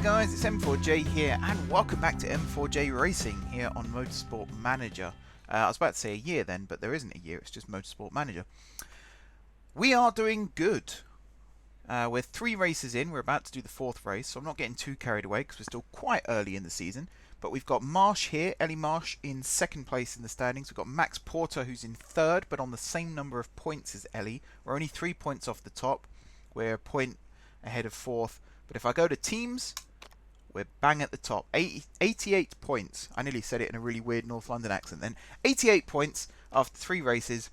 guys, it's M4J here, and welcome back to M4J Racing here on Motorsport Manager. I was about to say a year then, but there isn't a year, it's just Motorsport Manager. We are doing good. We're 3 races in, we're about to do the 4th race, so I'm not getting too carried away because we're still quite early in the season. But we've got Marsh here, Ellie Marsh in 2nd place in the standings. We've got Max Porter who's in 3rd, but on the same number of points as Ellie. We're only 3 points off the top. We're a point ahead of 4th. But if I go to teams, we're bang at the top. 88 points. I nearly said it in a really weird North London accent then. 88 points after 3 races.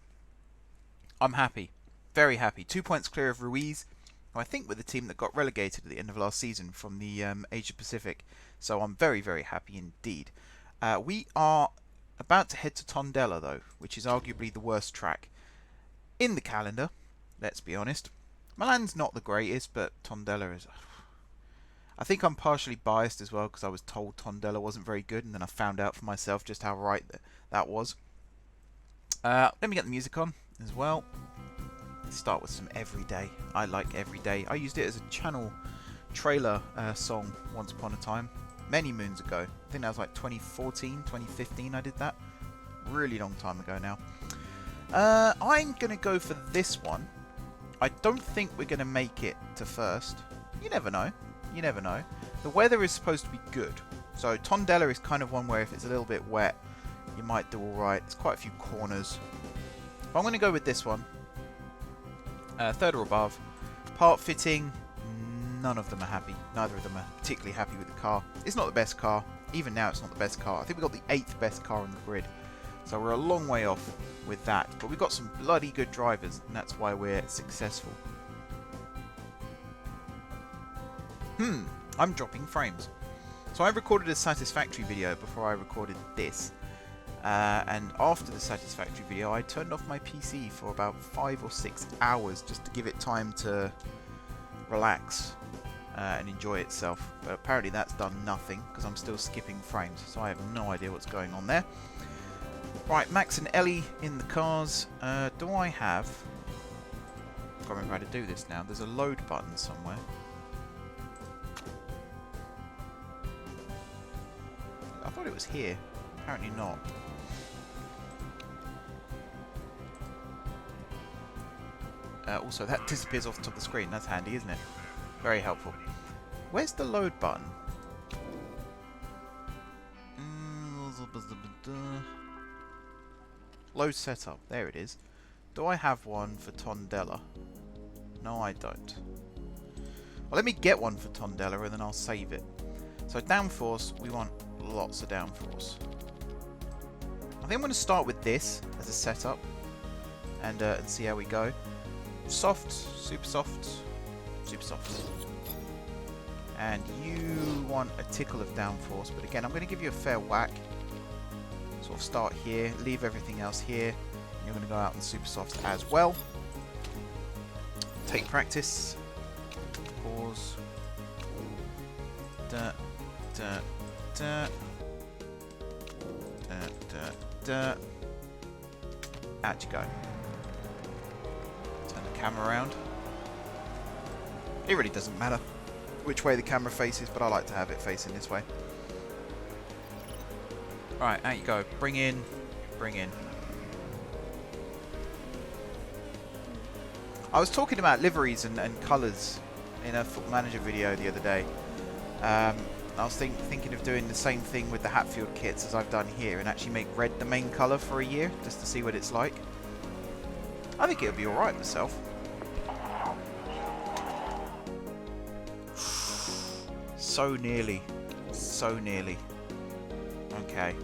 I'm happy. Very happy. 2 points clear of Ruiz, who I think were the team that got relegated at the end of last season from the Asia Pacific. So I'm very, very happy indeed. We are about to head to Tondela though, which is arguably the worst track in the calendar. Let's be honest. Milan's not the greatest, but Tondela is... I think I'm partially biased as well because I was told Tondela wasn't very good, and then I found out for myself just how right that was. Let me get the music on as well. Let's start with some Everyday. I like Everyday. I used it as a channel trailer song once upon a time, many moons ago. I think that was like 2014, 2015 I did that. Really long time ago now. I'm going to go for this one. I don't think we're going to make it to first. You never know. You never know. The weather is supposed to be good. So Tondela is kind of one where if it's a little bit wet, you might do alright. There's quite a few corners. But I'm going to go with this one. 3rd or above. Part fitting, none of them are happy. Neither of them are particularly happy with the car. It's not the best car. Even now it's not the best car. I think we got the 8th best car on the grid. So we're a long way off with that. But we've got some bloody good drivers, and that's why we're successful. I'm dropping frames. So I recorded a Satisfactory video before I recorded this. And after the Satisfactory video, I turned off my PC for about 5 or 6 hours just to give it time to relax and enjoy itself. But apparently that's done nothing because I'm still skipping frames. So I have no idea what's going on there. Right, Max and Ellie in the cars. Do I have... I can't remember how to do this now. There's a load button somewhere. I thought it was here. Apparently not. Also, that disappears off the top of the screen. That's handy, isn't it? Very helpful. Where's the load button? Load setup. There it is. Do I have one for Tondela? No, I don't. Well, let me get one for Tondela and then I'll save it. So downforce, we want lots of downforce. I think I'm going to start with this as a setup and see how we go. Soft, super soft, super soft. And you want a tickle of downforce, but again, I'm going to give you a fair whack. Sort of start here, leave everything else here. And you're going to go out on super softs as well. Take practice. Pause. Da, da, da. Da, da, da. Out you go. Turn the camera around. It really doesn't matter which way the camera faces, but I like to have it facing this way. Right, out you go. Bring in, bring in. I was talking about liveries and colours in a Football Manager video the other day. I was thinking of doing the same thing with the Hatfield kits as I've done here and actually make red the main colour for a year just to see what it's like. I think it'll be alright myself. So nearly. So nearly. Okay.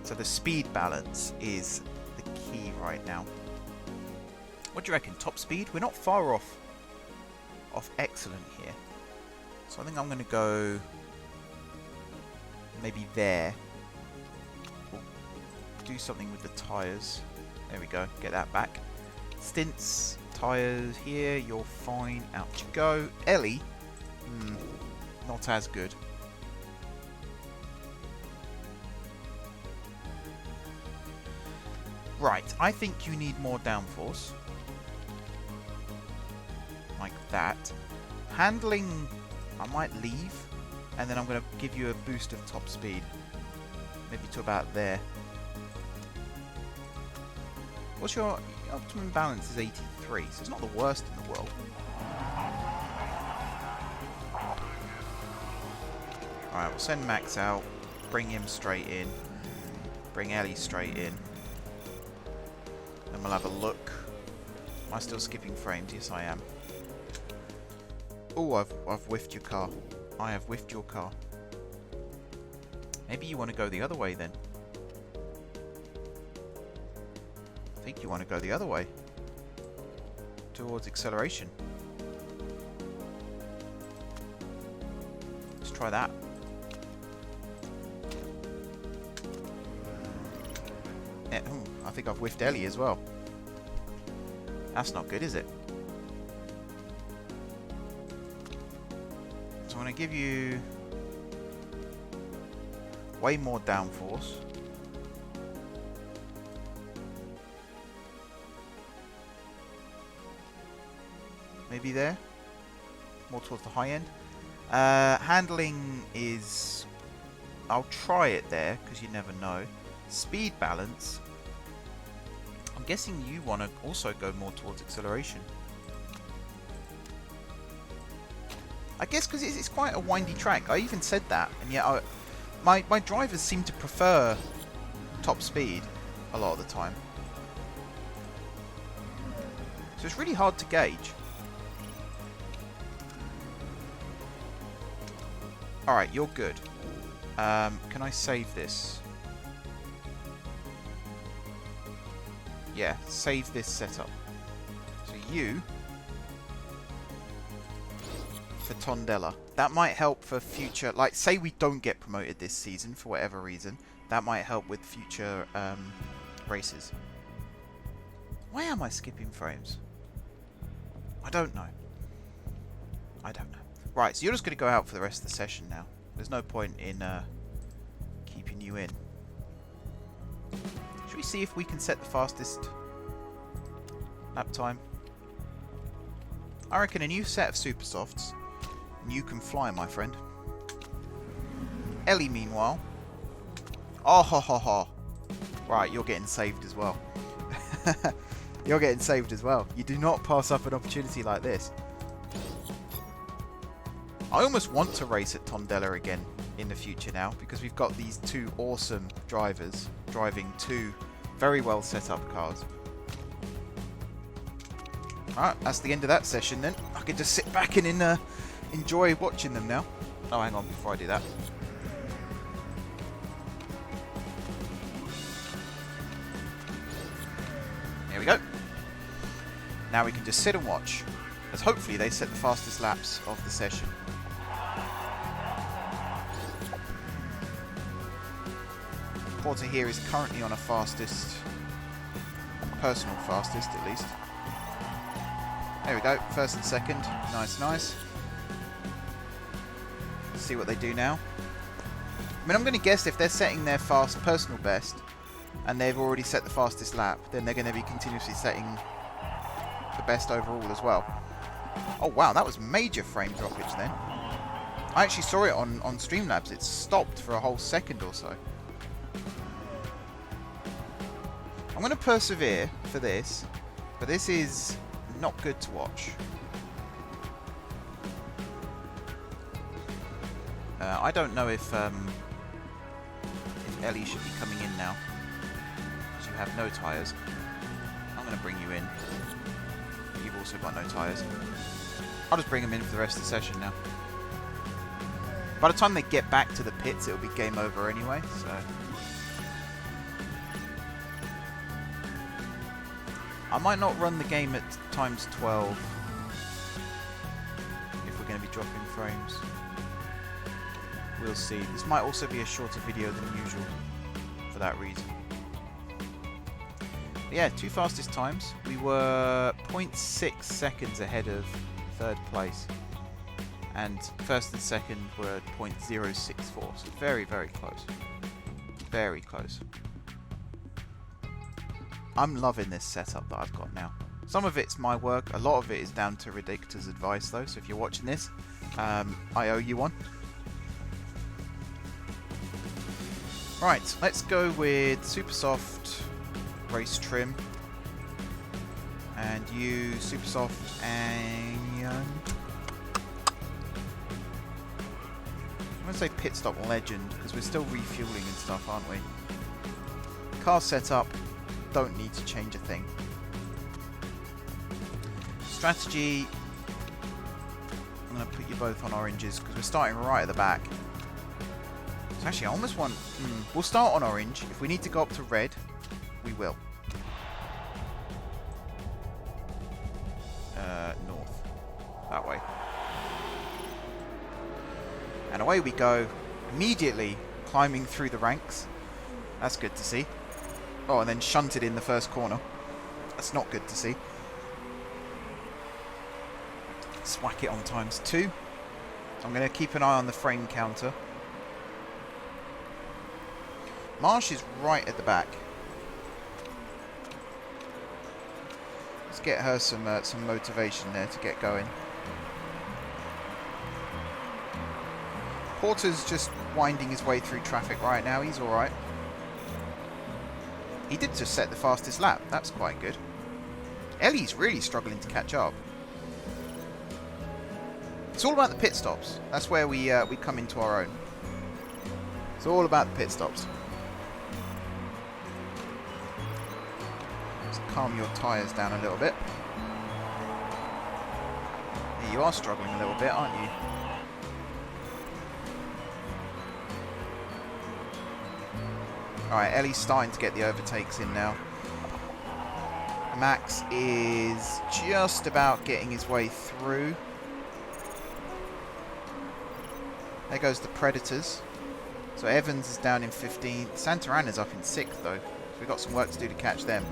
So the speed balance is the key right now. What do you reckon? Top speed? We're not far off excellent here. So I think I'm going to go maybe there. We'll do something with the tyres. There we go. Get that back. Stints, tyres here. You're fine. Out you go. Ellie, not as good. Right. I think you need more downforce. Like that. Handling, I might leave, and then I'm going to give you a boost of top speed. Maybe to about there. What's your optimum balance is 83, so it's not the worst in the world. Alright, we'll send Max out, bring him straight in, bring Ellie straight in. Then we'll have a look. Am I still skipping frames? Yes, I am. Oh, I've whiffed your car. I have whiffed your car. Maybe you want to go the other way then. I think you want to go the other way. Towards acceleration. Let's try that. Yeah, I think I've whiffed Ellie as well. That's not good, is it? So I'm going to give you way more downforce. Maybe there. More towards the high end. Handling is... I'll try it there, because you never know. Speed balance. I'm guessing you want to also go more towards acceleration. I guess because it's quite a windy track. I even said that, and yet my drivers seem to prefer top speed a lot of the time. So it's really hard to gauge. Alright, you're good. Can I save this? Yeah, save this setup. So you... for Tondela. That might help for future... Like, say we don't get promoted this season for whatever reason. That might help with future races. Why am I skipping frames? I don't know. I don't know. Right, so you're just going to go out for the rest of the session now. There's no point in keeping you in. Should we see if we can set the fastest lap time? I reckon a new set of super softs, and you can fly, my friend. Ellie, meanwhile. Oh, ha, ha, ha. Right, you're getting saved as well. You're getting saved as well. You do not pass up an opportunity like this. I almost want to race at Tondela again in the future now, because we've got these two awesome drivers driving two very well set up cars. Alright, that's the end of that session then. I can just sit back and enjoy watching them now. Oh, hang on, before I do that. There we go. Now we can just sit and watch, as hopefully they set the fastest laps of the session. Porter here is currently on a fastest, personal fastest at least. There we go, first and second, nice, nice. Let's see what they do now. I mean, I'm going to guess if they're setting their fast personal best, and they've already set the fastest lap, then they're going to be continuously setting the best overall as well. Oh wow, that was major frame droppage then. I actually saw it on Streamlabs, it stopped for a whole second or so. I'm going to persevere for this, but this is not good to watch. I don't know if Ellie should be coming in now, because you have no tyres. I'm going to bring you in. You've also got no tyres. I'll just bring them in for the rest of the session now. By the time they get back to the pits, it'll be game over anyway, so... I might not run the game at times 12 if we're going to be dropping frames. We'll see. This might also be a shorter video than usual for that reason. But yeah, two fastest times. We were 0.6 seconds ahead of third place. And first and second were 0.064. So very, very close. Very close. I'm loving this setup that I've got now. Some of it's my work, a lot of it is down to Redictor's advice though, so if you're watching this, I owe you one. Right, let's go with super soft race trim. And you super soft and I'm going to say pit stop legend because we're still refueling and stuff, aren't we? Car setup, don't need to change a thing. Strategy, I'm going to put you both on oranges because we're starting right at the back. So actually I almost want, we'll start on orange. If we need to go up to red, we will. North. That way. And away we go. Immediately climbing through the ranks. That's good to see. Oh, and then shunted in the first corner. That's not good to see. Let's whack it on ×2. I'm going to keep an eye on the frame counter. Marsh is right at the back. Let's get her some motivation there to get going. Porter's just winding his way through traffic right now. He's alright. He did just set the fastest lap. That's quite good. Ellie's really struggling to catch up. It's all about the pit stops. That's where we come into our own. It's all about the pit stops. Let's calm your tyres down a little bit. Yeah, you are struggling a little bit, aren't you? Alright, Ellie's starting to get the overtakes in now. Max is just about getting his way through. There goes the Predators. So Evans is down in 15th. Santarana's up in 6th though. So we've got some work to do to catch them.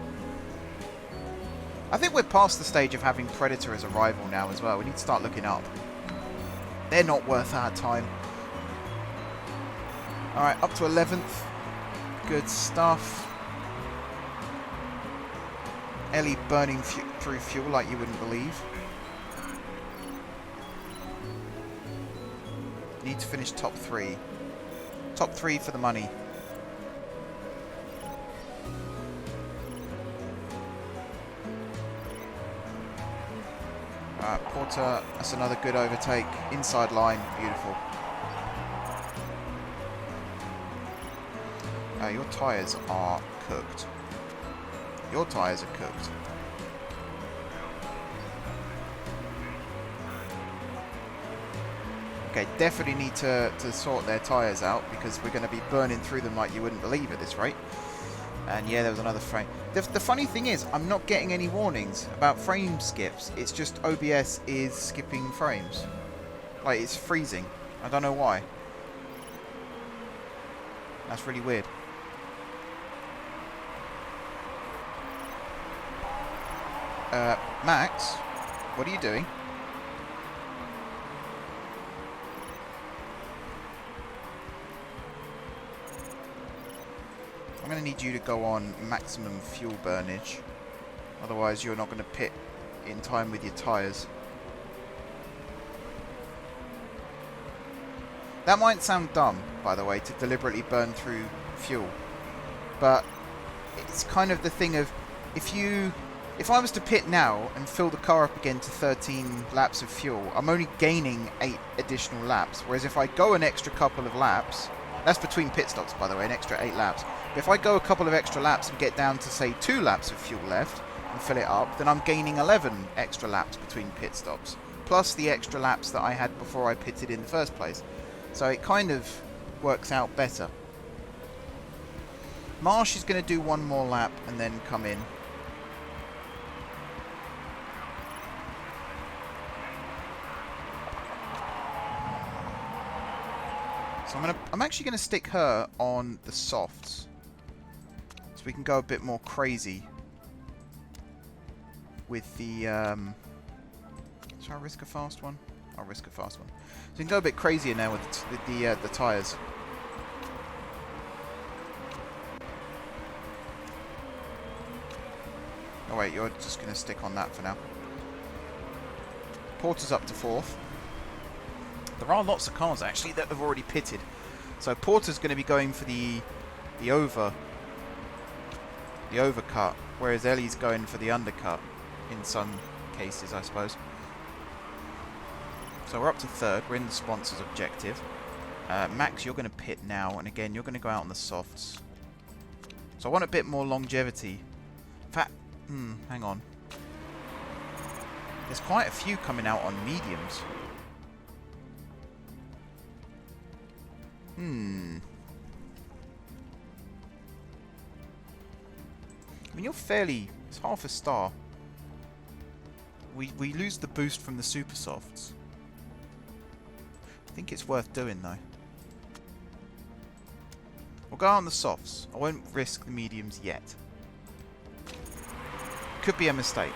I think we're past the stage of having Predator as a rival now as well. We need to start looking up. They're not worth our time. Alright, up to 11th. Good stuff. Ellie burning through fuel like you wouldn't believe. Need to finish top 3. Top 3 for the money. Porter, that's another good overtake. Inside line, beautiful. Your tyres are cooked. Your tyres are cooked. Okay, definitely need to sort their tyres out because we're going to be burning through them like you wouldn't believe at this rate. And yeah, there was another frame. The funny thing is, I'm not getting any warnings about frame skips. It's just OBS is skipping frames. Like, it's freezing. I don't know why. That's really weird. Max, what are you doing? I'm going to need you to go on maximum fuel burnage. Otherwise you're not going to pit in time with your tyres. That might sound dumb, by the way, to deliberately burn through fuel. But it's kind of the thing of, if I was to pit now and fill the car up again to 13 laps of fuel, I'm only gaining 8 additional laps. Whereas if I go an extra couple of laps, that's between pit stops, by the way, an extra 8 laps. But if I go a couple of extra laps and get down to, say, 2 laps of fuel left and fill it up, then I'm gaining 11 extra laps between pit stops. Plus the extra laps that I had before I pitted in the first place. So it kind of works out better. Marsh is going to do one more lap and then come in. So I'm actually going to stick her on the softs, so we can go a bit more crazy with the. Shall I risk a fast one? I'll risk a fast one. So we can go a bit crazier now with the tyres. Oh wait, you're just going to stick on that for now. Porter's up to 4th. There are lots of cars actually that have already pitted. So Porter's going to be going for the overcut, whereas Ellie's going for the undercut in some cases, I suppose. So we're up to third. We're in the sponsors' objective. Max, you're going to pit now, and again, you're going to go out on the softs. So I want a bit more longevity. In fact, hang on. There's quite a few coming out on mediums. I mean, you're fairly... It's half a star. We lose the boost from the super softs. I think it's worth doing, though. We'll go on the softs. I won't risk the mediums yet. Could be a mistake.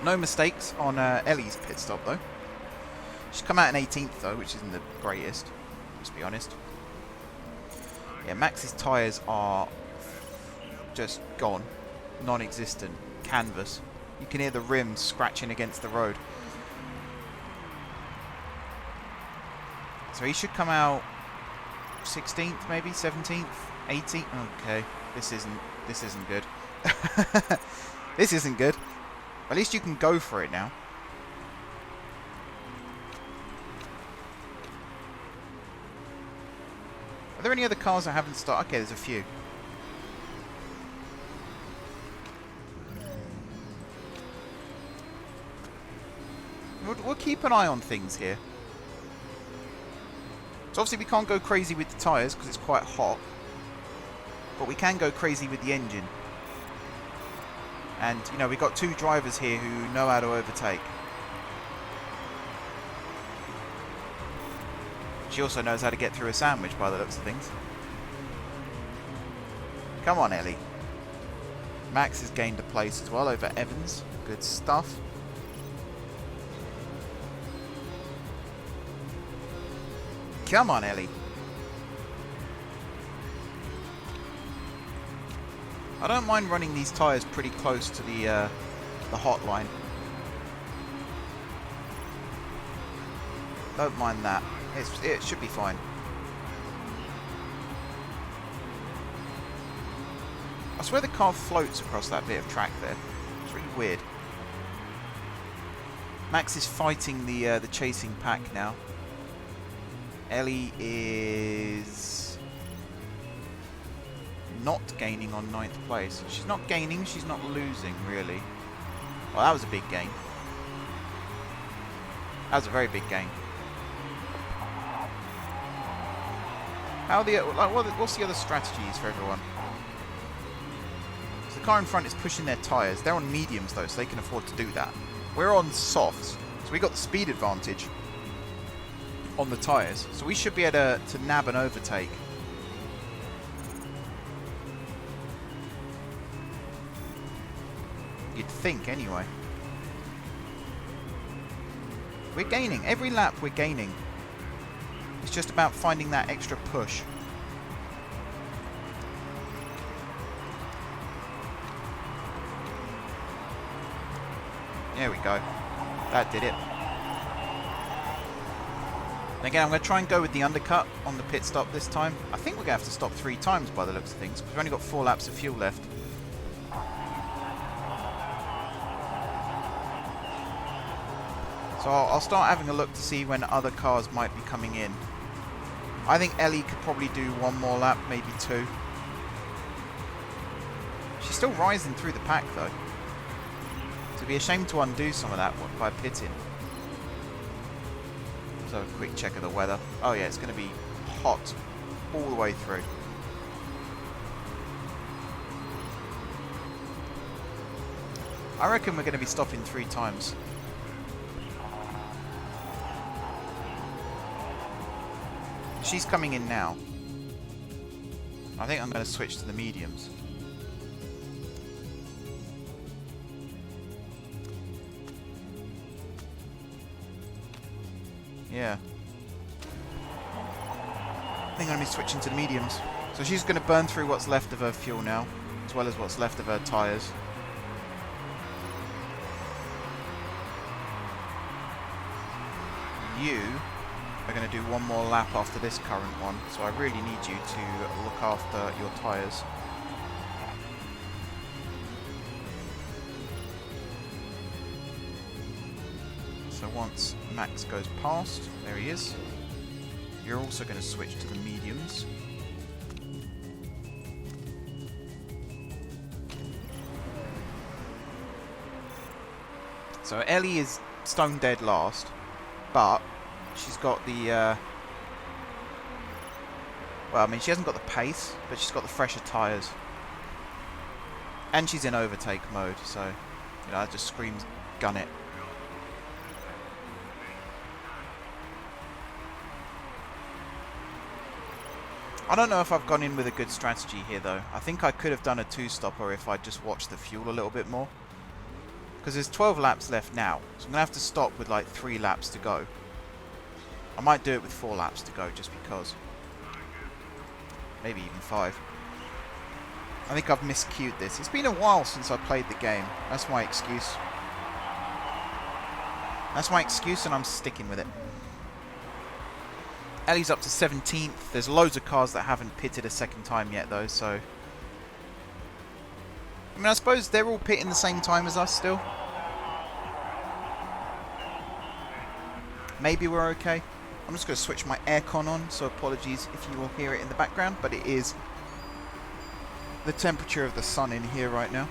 No mistakes on Ellie's pit stop, though. She's come out in 18th, though, which isn't the greatest. Let's be honest. Yeah, Max's tyres are just gone. Non-existent. Canvas. You can hear the rims scratching against the road. So he should come out 16th, maybe 17th, 18th. Okay, this isn't good. This isn't good. At least you can go for it now. Are there any other cars that haven't started? Okay, there's a few. We'll keep an eye on things here. So obviously we can't go crazy with the tyres because it's quite hot. But we can go crazy with the engine. And, you know, we've got two drivers here who know how to overtake. She also knows how to get through a sandwich by the looks of things. Come on, Ellie. Max has gained a place as well over Evans. Good stuff. Come on, Ellie. I don't mind running these tyres pretty close to the hot line. Don't mind that. It should be fine. I swear the car floats across that bit of track there. It's really weird. Max is fighting the chasing pack now. Ellie is not gaining on 9th place. She's not gaining, she's not losing, really. Well, that was a big gain. That was a very big gain. What's the other strategies for everyone? So the car in front is pushing their tyres. They're on mediums, though, so they can afford to do that. We're on softs, so we got the speed advantage on the tyres, so we should be able to nab and overtake. You'd think, anyway. We're gaining. Every lap we're gaining. It's just about finding that extra push. There we go. That did it. And again, I'm going to try and go with the undercut on the pit stop this time. I think we're going to have to stop 3 times by the looks of things, because we've only got 4 laps of fuel left. So I'll start having a look to see when other cars might be coming in. I think Ellie could probably do 1 more lap, maybe 2. She's still rising through the pack, though. So it'd be a shame to undo some of that by pitting. So a quick check of the weather. Oh yeah, it's going to be hot all the way through. I reckon we're going to be stopping 3 times. She's coming in now. I think I'm going to switch to the mediums. Yeah. I think I'm going to be switching to the mediums. So she's going to burn through what's left of her fuel now, as well as what's left of her tyres. you are going to do one more lap after this current one, so I really need you to look after your tyres. So once Max goes past, there he is, you're also going to switch to the mediums. So Ellie is stone dead last, but she's got the, well, I mean, she hasn't got the pace, but she's got the fresher tyres. And she's in overtake mode, so, you know, that just screams gun it. I don't know if I've gone in with a good strategy here, though. I think I could have done a two-stopper if I just watched the fuel a little bit more. Because there's 12 laps left now, so I'm going to have to stop with like 3 laps to go. I might do it with 4 laps to go, just because. Maybe even 5. I think I've miscued this. It's been a while since I played the game. That's my excuse. That's my excuse, and I'm sticking with it. Ellie's up to 17th. There's loads of cars that haven't pitted a second time yet, though, so... I mean, I suppose they're all pitting the same time as us still. Maybe we're okay. I'm just going to switch my aircon on, so apologies if you will hear it in the background, but it is the temperature of the sun in here right now.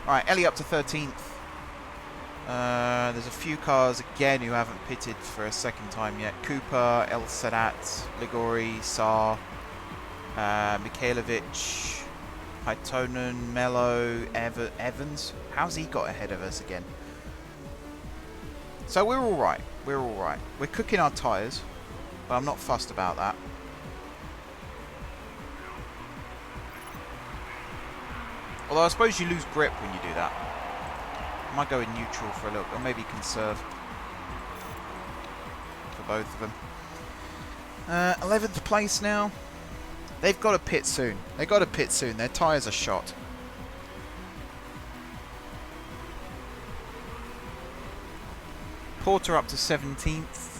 Alright, Ellie up to 13th. There's a few cars again who haven't pitted for a second time yet. Cooper, El Sadat, Ligori, Saar, Mikhailovic, Haitonen, Mello, Evans. How's he got ahead of us again? So we're alright. We're alright. We're cooking our tyres, but I'm not fussed about that. Although I suppose you lose grip when you do that. I might go in neutral for a little bit, or maybe conserve for both of them. 11th place now. They've got to pit soon. They've got to pit soon. Their tyres are shot. Porter up to 17th.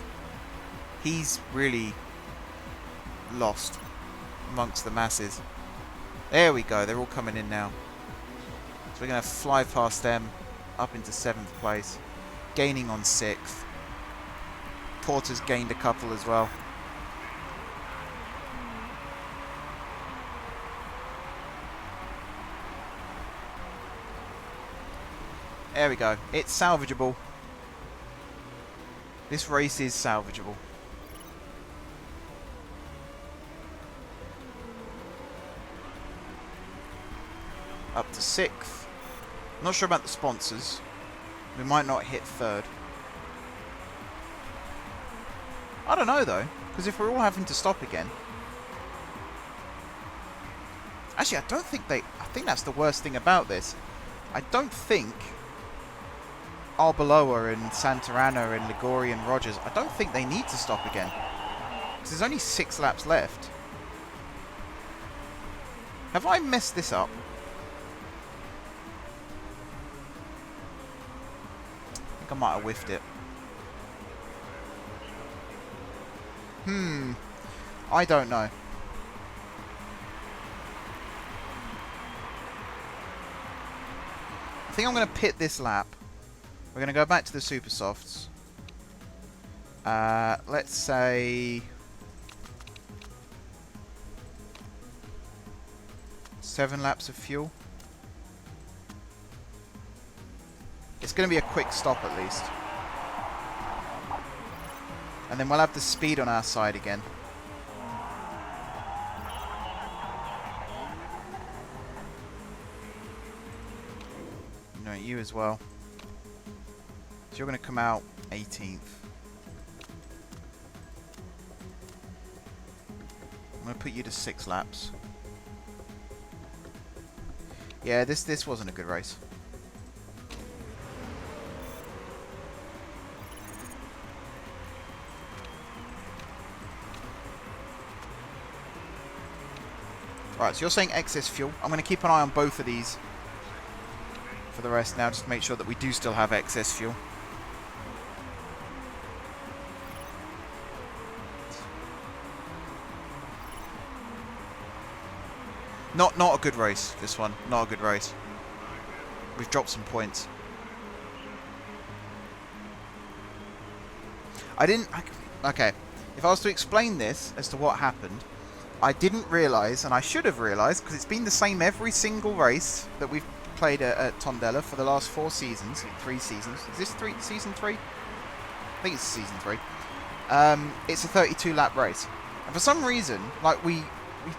He's really lost amongst the masses. There we go. They're all coming in now. So we're going to fly past them. Up into 7th place, gaining on 6th. Porter's gained a couple as well. There we go. It's salvageable. This race is salvageable. Up to 6th. Not sure about the sponsors. We might not hit 3rd. I don't know though, because if we're all having to stop again. Actually, I don't think I think that's the worst thing about this. I don't think Arbeloa and Santana and Ligori and Rogers, I don't think they need to stop again. Because there's only 6 laps left. Have I messed this up? I think I might have whiffed it. I don't know. I think I'm going to pit this lap. We're going to go back to the Super Softs. Let's say 7 laps of fuel. It's going to be a quick stop at least. And then we'll have the speed on our side again. No, you as well. So you're going to come out 18th. I'm going to put you to 6 laps. Yeah, this wasn't a good race. Right, so you're saying excess fuel. I'm going to keep an eye on both of these. for the rest now, just to make sure that we do still have excess fuel. Not a good race, this one. Not a good race. We've dropped some points. Okay, if I was to explain this as to what happened, I didn't realise, and I should have realised, because it's been the same every single race that we've played at Tondela for the last 4 seasons, 3 seasons. Is this season 3? I think it's season 3. It's a 32 lap race. And for some reason, like we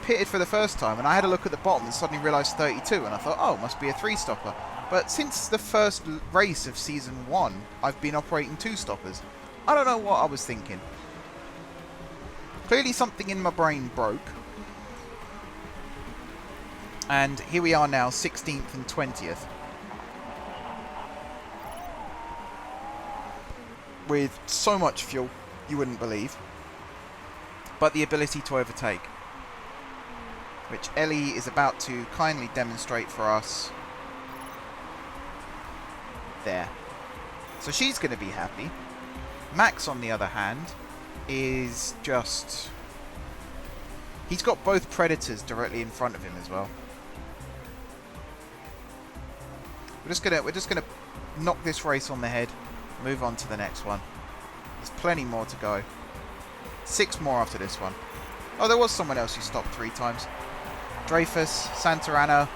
pitted for the first time, and I had a look at the bottom and suddenly realised 32, and I thought, oh, it must be a 3-stopper. But since the first race of season 1, I've been operating 2-stoppers. I don't know what I was thinking. Clearly something in my brain broke. And here we are now, 16th and 20th. With so much fuel, you wouldn't believe. But the ability to overtake, which Ellie is about to kindly demonstrate for us. There. So she's going to be happy. Max, on the other hand, is just... He's got both Predators directly in front of him as well. We're just gonna knock this race on the head, move on to the next one. There's plenty more to go. 6 more after this one. Oh, there was someone else who stopped 3 times. Dreyfus, Santarana,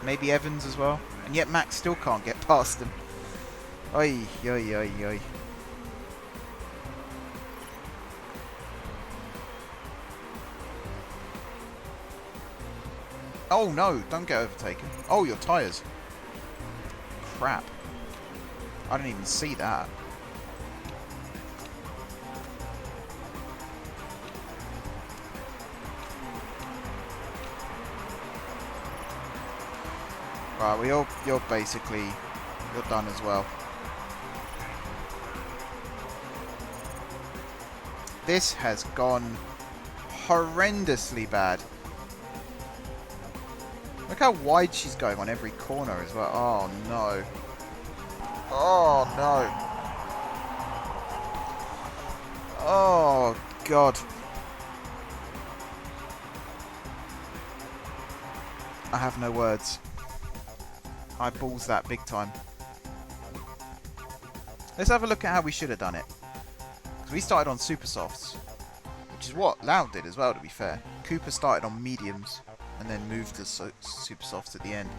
maybe Evans as well. And yet Max still can't get past them. Oi, oi, oi, oi. Oh no, don't get overtaken. Oh, your tyres. Crap. I didn't even see that. Right, well, you're basically, you're done as well. This has gone horrendously bad. Look how wide she's going on every corner as well. Oh no. Oh no. Oh god. I have no words. I balls that big time. Let's have a look at how we should have done it. Because we started on super softs, which is what Loud did as well, to be fair. Cooper started on mediums and then moved to super softs at the end.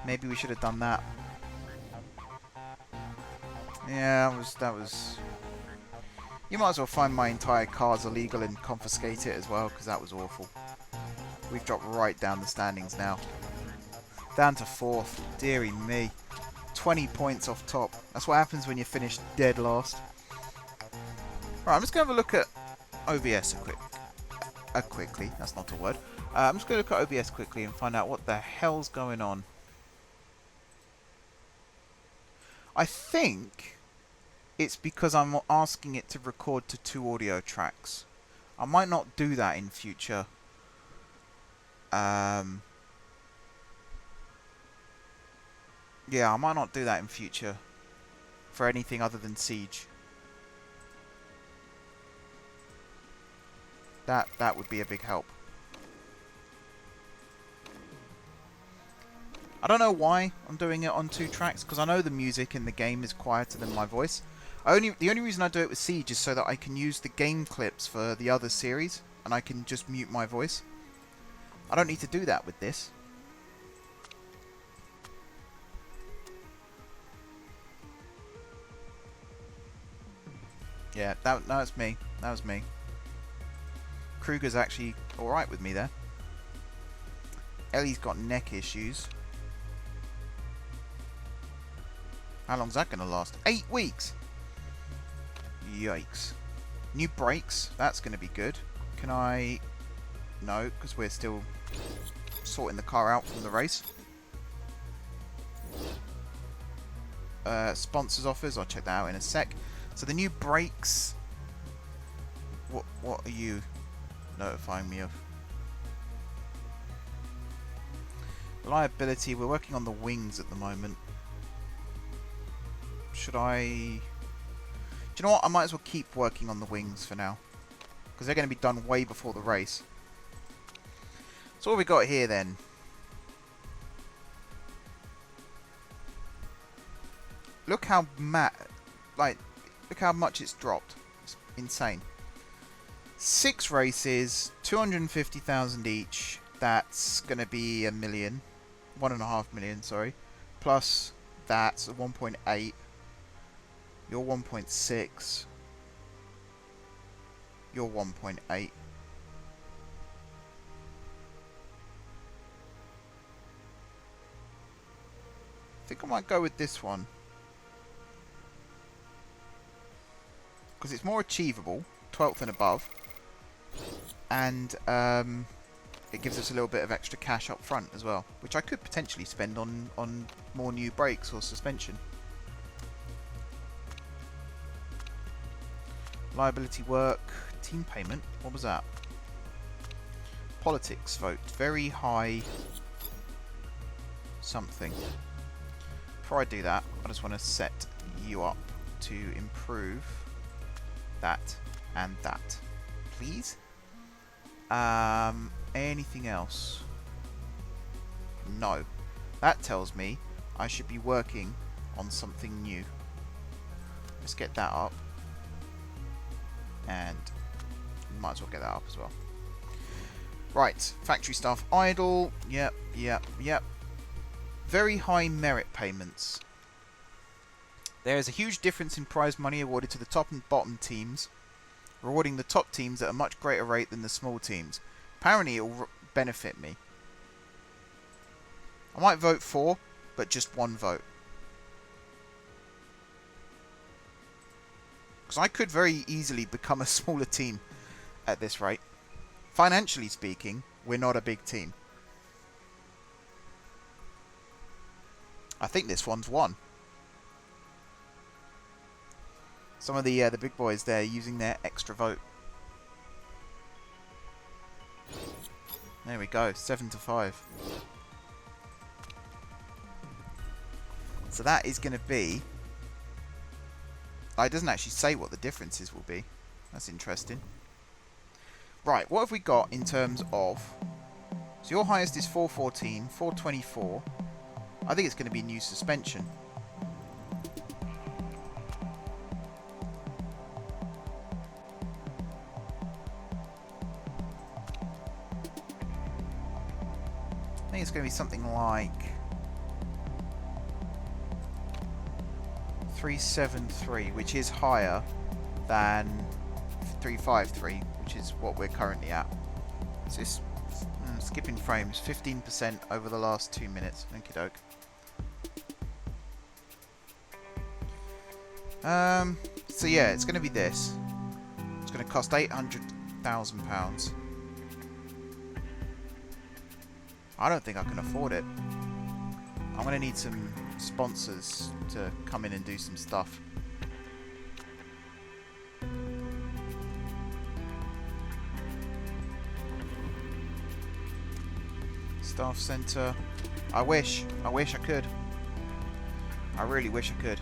Maybe we should have done that. Yeah, that was... You might as well find my entire car's illegal and confiscate it as well, because that was awful. We've dropped right down the standings now. Down to 4th. Deary me. 20 points off top. That's what happens when you finish dead last. Right, I'm just going to have a look at OBS quickly. That's not a word. I'm just going to look at OBS quickly and find out what the hell's going on. I think it's because I'm asking it to record to 2 audio tracks. I might not do that in future. Yeah, I might not do that in future for anything other than Siege. That would be a big help. I don't know why I'm doing it on 2 tracks, because I know the music in the game is quieter than my voice. The only reason I do it with Siege is so that I can use the game clips for the other series, and I can just mute my voice. I don't need to do that with this. Yeah, that was me. That was me. Kruger's actually alright with me there. Ellie's got neck issues. How long's that going to last? 8 weeks! Yikes. New brakes. That's going to be good. Can I... No, because we're still sorting the car out from the race. Sponsors offers. I'll check that out in a sec. So the new brakes... What are you notifying me of? Reliability, we're working on the wings at the moment. Should I... Do you know what? I might as well keep working on the wings for now. Because they're going to be done way before the race. So what have we got here then? Look how look how much it's dropped. It's insane. 6 races, 250,000 each. That's going to be a million. 1.5 million, sorry. Plus that's a 1.8. You're 1.6. You're 1.8. I think I might go with this one. Because it's more achievable. 12th and above. And it gives us a little bit of extra cash up front as well. Which I could potentially spend on more new brakes or suspension. Liability work. Team payment. What was that? Politics vote. Very high something. Before I do that, I just want to set you up to improve that and that. Please? Anything else? No. That tells me I should be working on something new. Let's get that up. And might as well get that up as well. Right, factory staff idle. Yep. Very high merit payments. There is a huge difference in prize money awarded to the top and bottom teams, rewarding the top teams at a much greater rate than the small teams. Apparently it will benefit me. I might vote for, but just one vote. Because I could very easily become a smaller team at this rate. Financially speaking, we're not a big team. I think this one's won. Some of the big boys there using their extra vote. There we go, 7-5. So that is going to be... It doesn't actually say what the differences will be. That's interesting. Right, what have we got in terms of... So your highest is 414, 424. I think it's going to be new suspension. I think it's going to be something like 373, which is higher than 353, which is what we're currently at. So it's skipping frames, 15% over the last 2 minutes. Okie doke. So yeah, it's going to be this. It's going to cost £800,000. I don't think I can afford it. I'm going to need some sponsors to come in and do some stuff. Staff centre. I wish I could. I really wish I could.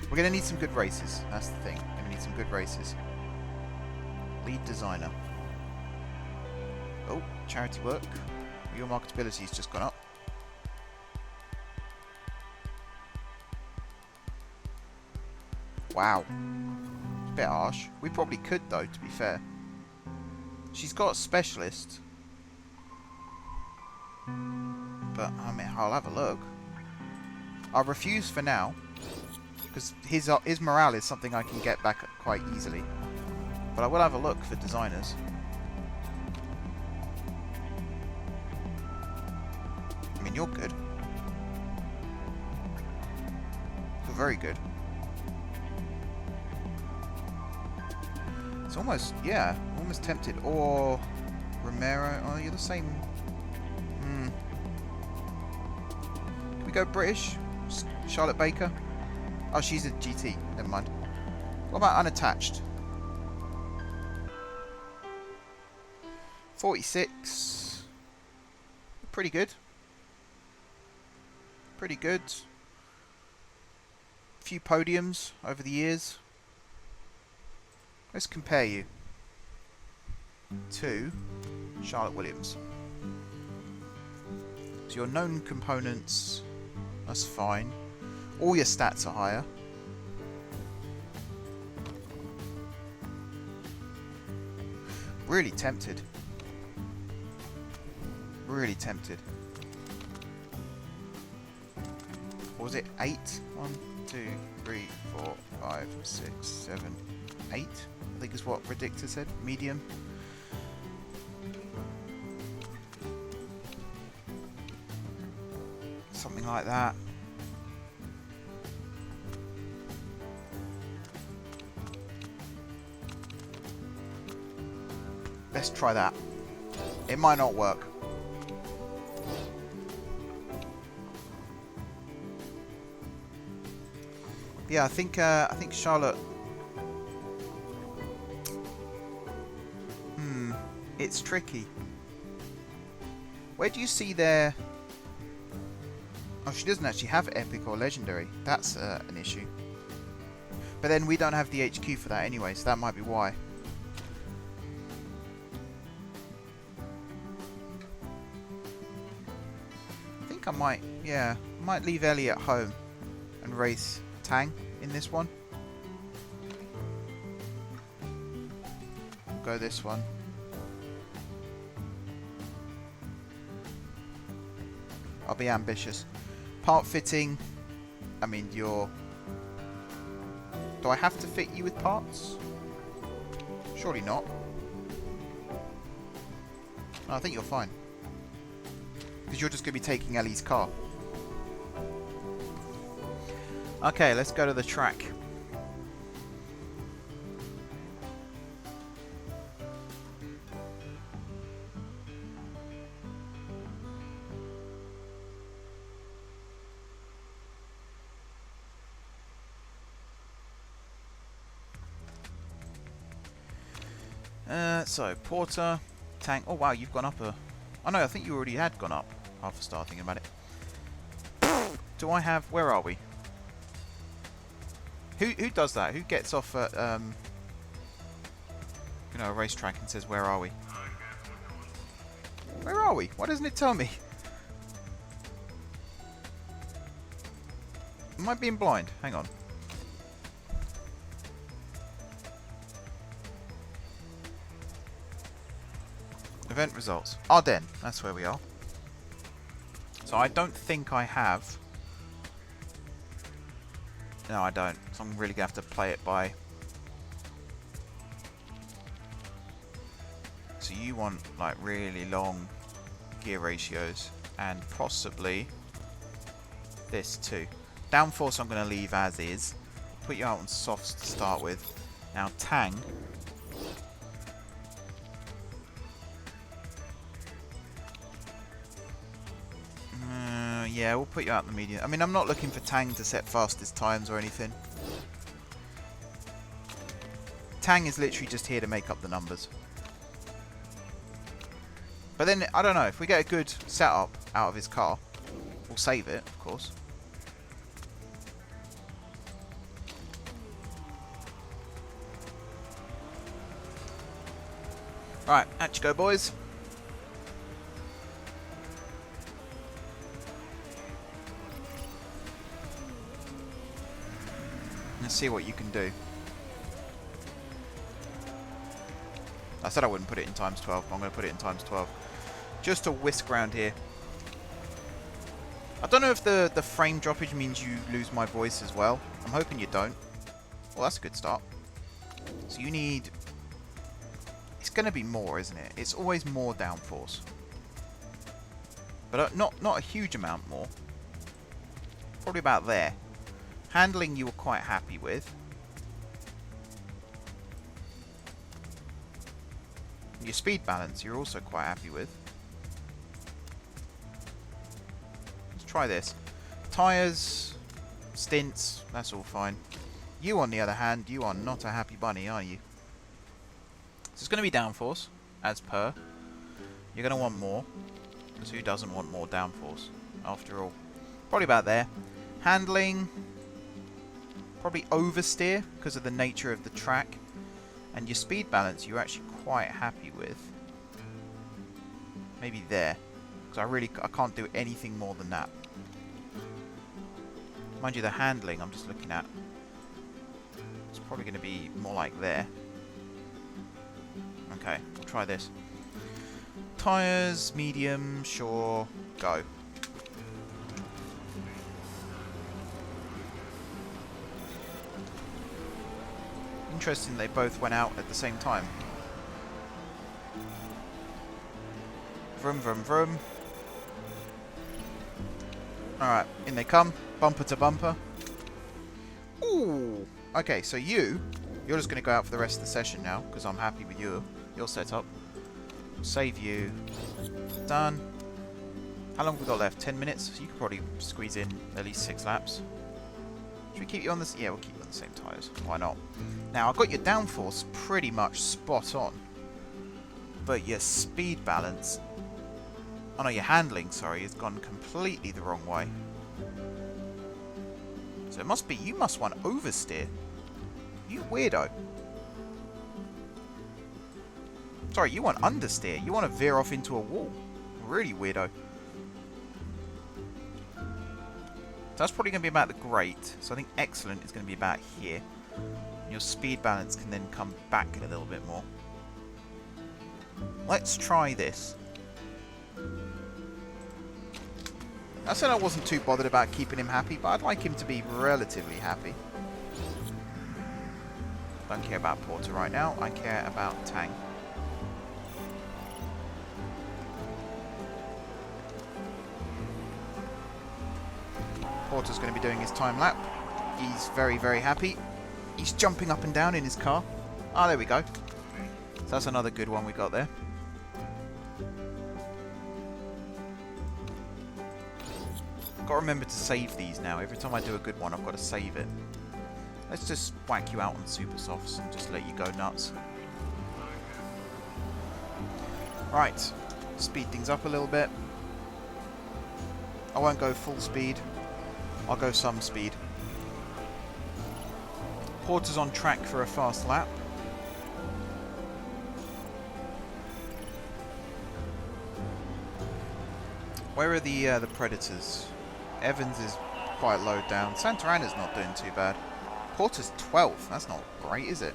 We're going to need some good races. That's the thing. We're going to need some good races. Lead designer. Oh, charity work. Your marketability's just gone up. Wow. It's a bit harsh. We probably could though, to be fair. She's got a specialist. But, I mean, I'll have a look. I'll refuse for now. Because his morale is something I can get back quite easily. But I will have a look for designers. I mean, you're good. You're very good. It's almost, yeah, almost tempted. Or Romero. Oh, you're the same. Can we go British? Charlotte Baker? Oh, she's a GT. Never mind. What about unattached? 46. Pretty good. Pretty good. Few podiums over the years. Let's compare you to Charlotte Williams. So your known components, that's fine. All your stats are higher. Really tempted. Really tempted. What was it? 8? 1, 2, 3, 4, 5, 6, 7, 8. I think is what Predictor said. Medium. Something like that. Let's try that. It might not work. Yeah, I think Charlotte. It's tricky. Where do you see their? Oh, she doesn't actually have epic or legendary. That's an issue. But then we don't have the HQ for that anyway, so that might be why. I think I might, yeah, might leave Ellie at home and race Tang in this one. We'll go this one. I'll be ambitious. Part fitting. I mean, you're... Do I have to fit you with parts? Surely not. No, I think you're fine. Because you're just going to be taking Ellie's car. Okay, let's go to the track. So, Porter, Tank. Oh wow, you've gone up a... Oh no, I think you already had gone up half a star thinking about it. Do I have... Where are we? Who does that? Who gets off at you know, a racetrack and says, where are we? Where are we? Why doesn't it tell me? Am I being blind? Hang on. Event results. Ardennes. That's where we are. So I don't think I have... No, I don't. So I'm really going to have to play it by... So you want, like, really long gear ratios. And possibly... this too. Downforce I'm going to leave as is. Put you out on softs to start with. Now Tang... yeah, we'll put you out in the medium. I mean, I'm not looking for Tang to set fastest times or anything. Tang is literally just here to make up the numbers. But then, I don't know, if we get a good setup out of his car, we'll save it, of course. Right, out you go, boys. Let's see what you can do. I said I wouldn't put it in times 12, but I'm going to put it in times 12. Just a whisk around here. I don't know if the frame droppage means you lose my voice as well. I'm hoping you don't. Well, that's a good start. So you need... It's going to be more, isn't it? It's always more downforce. But not a huge amount more. Probably about there. Handling you were quite happy with. Your speed balance you're also quite happy with. Let's try this. Tyres, stints, that's all fine. You on the other hand, you are not a happy bunny, are you? So it's going to be downforce, as per. You're going to want more. Because who doesn't want more downforce, after all? Probably about there. Handling. Probably oversteer because of the nature of the track. And your speed balance you're actually quite happy with. Maybe there. Because I can't do anything more than that. Mind you, the handling I'm just looking at. It's probably going to be more like there. Okay, we'll try this. Tyres, medium, sure, go. Interesting they both went out at the same time. Vroom, vroom, vroom. Alright, in they come. Bumper to bumper. Ooh! Okay, so you're just going to go out for the rest of the session now, because I'm happy with your setup. Save you. Done. How long have we got left? 10 minutes? So you could probably squeeze in at least 6 laps. Should we keep you on this? Yeah, we'll keep you on the same tyres. Why not? Now, I've got your downforce pretty much spot on. But your speed balance... Oh no, your handling, sorry, has gone completely the wrong way. So it must be, you must want oversteer. You weirdo. Sorry, you want understeer. You want to veer off into a wall. Really weirdo. So that's probably going to be about the great. So I think excellent is going to be about here. And your speed balance can then come back a little bit more. Let's try this. I said I wasn't too bothered about keeping him happy, but I'd like him to be relatively happy. Don't care about Porter right now. I care about Tang. Porter's going to be doing his time lap. He's very, very happy. He's jumping up and down in his car. Ah, there we go. So that's another good one we got there. Got to remember to save these now. Every time I do a good one, I've got to save it. Let's just whack you out on super softs and just let you go nuts. Right, speed things up a little bit. I won't go full speed. I'll go some speed. Porter's on track for a fast lap. Where are the Predators? Evans is quite low down. Santarana's not doing too bad. Porter's 12th. That's not great, is it?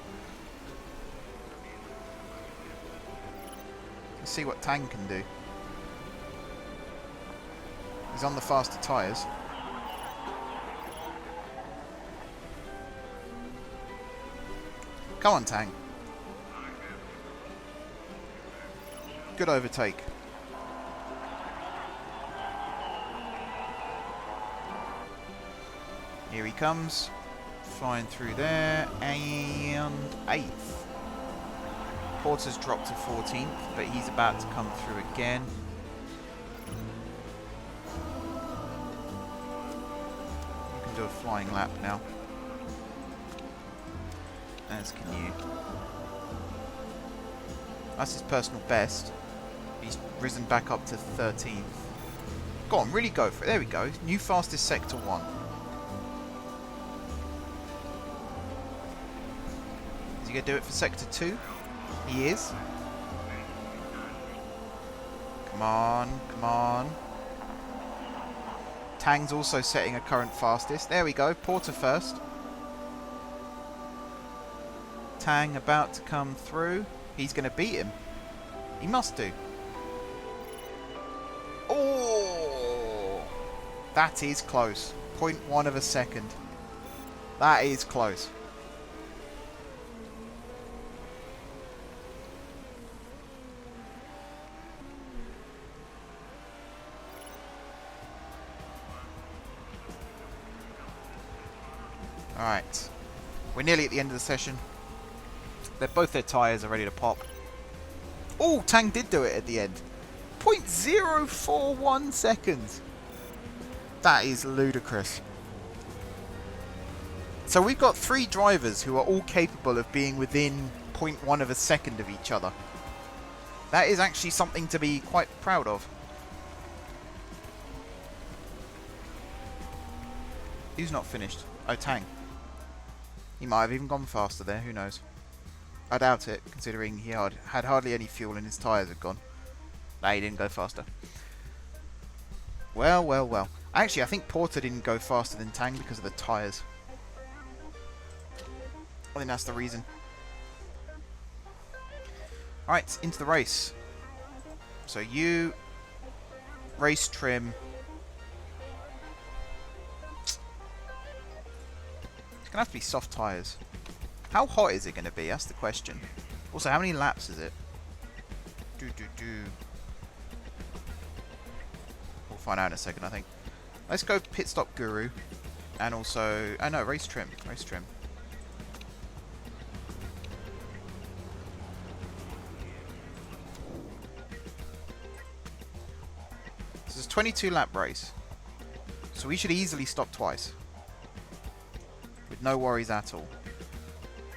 Let's see what Tang can do. He's on the faster tyres. Come on, Tang. Good overtake. Here he comes. Flying through there. And 8th. Porter's dropped to 14th, but he's about to come through again. You can do a flying lap now. As can you. That's his personal best. He's risen back up to 13th. Go on, really go for it. There we go. New fastest sector 1. Is he going to do it for sector 2? He is. Come on, come on. Tang's also setting a current fastest. There we go. Porter first. Tang about to come through. He's going to beat him. He must do. Oh! That is close. 0.1 of a second. That is close. Alright. We're nearly at the end of the session. Both their tyres are ready to pop. Oh, Tang did do it at the end. 0.041 seconds. That is ludicrous. So we've got 3 drivers who are all capable of being within 0.1 of a second of each other. That is actually something to be quite proud of. Who's not finished? Oh, Tang. He might have even gone faster there, who knows. I doubt it, considering he had hardly any fuel and his tyres had gone. Nah, he didn't go faster. Well, well, well. Actually, I think Porter didn't go faster than Tang because of the tyres. I think that's the reason. Alright, into the race. So you... race trim... It's going to have to be soft tyres. How hot is it going to be? That's the question. Also, how many laps is it? We'll find out in a second, I think. Let's go pit stop guru. And also... oh no, race trim. Race trim. This is a 22 lap race. So we should easily stop twice. With no worries at all.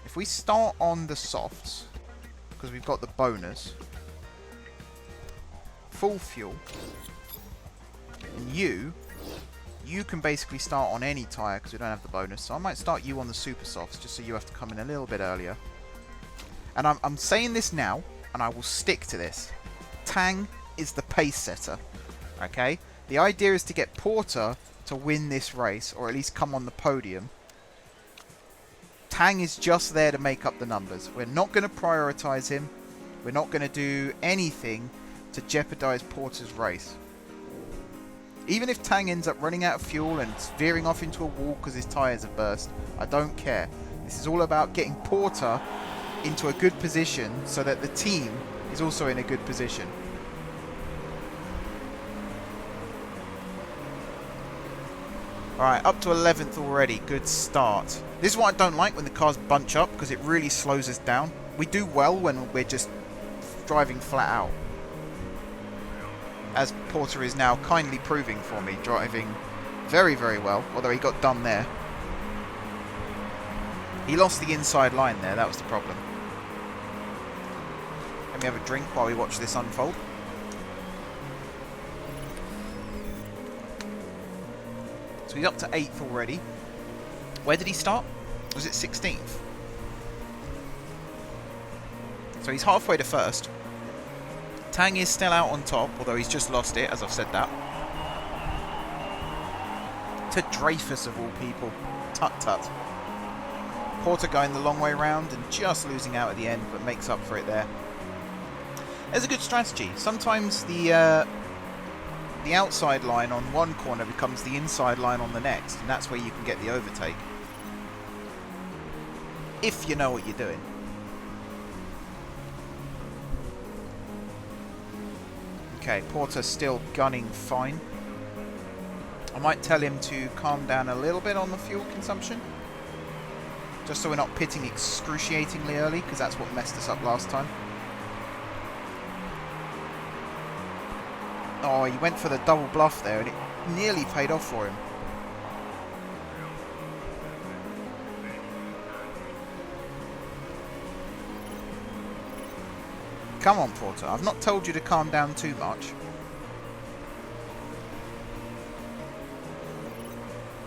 If we start on the softs, because we've got the bonus, full fuel, and you can basically start on any tyre because we don't have the bonus, so I might start you on the super softs just so you have to come in a little bit earlier. And I'm saying this now, and I will stick to this. Tang is the pace setter, okay? The idea is to get Porter to win this race, or at least come on the podium. Tang is just there to make up the numbers. We're not going to prioritise him. We're not going to do anything to jeopardise Porter's race. Even if Tang ends up running out of fuel and veering off into a wall because his tyres have burst, I don't care. This is all about getting Porter into a good position so that the team is also in a good position. Alright, up to 11th already. Good start. This is what I don't like when the cars bunch up, because it really slows us down. We do well when we're just driving flat out. As Porter is now kindly proving for me, driving very, very well. Although he got done there. He lost the inside line there, that was the problem. Let me have a drink while we watch this unfold. So he's up to 8th already. Where did he start? Was it 16th? So he's halfway to first. Tang is still out on top, although he's just lost it, as I've said that. To Dreyfus of all people. Tut tut. Porter going the long way round and just losing out at the end, but makes up for it there. There's a good strategy. Sometimes the outside line on one corner becomes the inside line on the next, and that's where you can get the overtake. If you know what you're doing. Okay, Porter's still gunning fine. I might tell him to calm down a little bit on the fuel consumption. Just so we're not pitting excruciatingly early, because that's what messed us up last time. Oh, he went for the double bluff there, and it nearly paid off for him. Come on, Porter. I've not told you to calm down too much.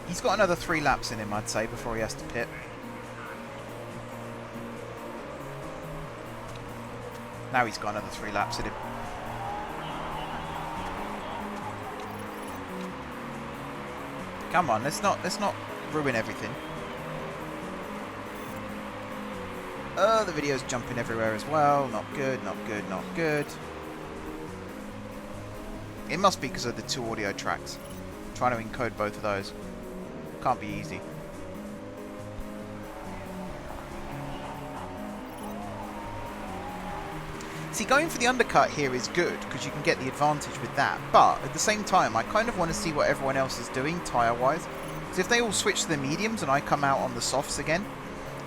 He's got another 3 laps in him, I'd say, before he has to pit. Now he's got another 3 laps in him. Come on, let's not ruin everything. The video's jumping everywhere as well. Not good, not good, not good. It must be because of the 2 audio tracks. I'm trying to encode both of those. Can't be easy. See, going for the undercut here is good, because you can get the advantage with that. But, at the same time, I kind of want to see what everyone else is doing, tyre-wise. Because if they all switch to the mediums and I come out on the softs again,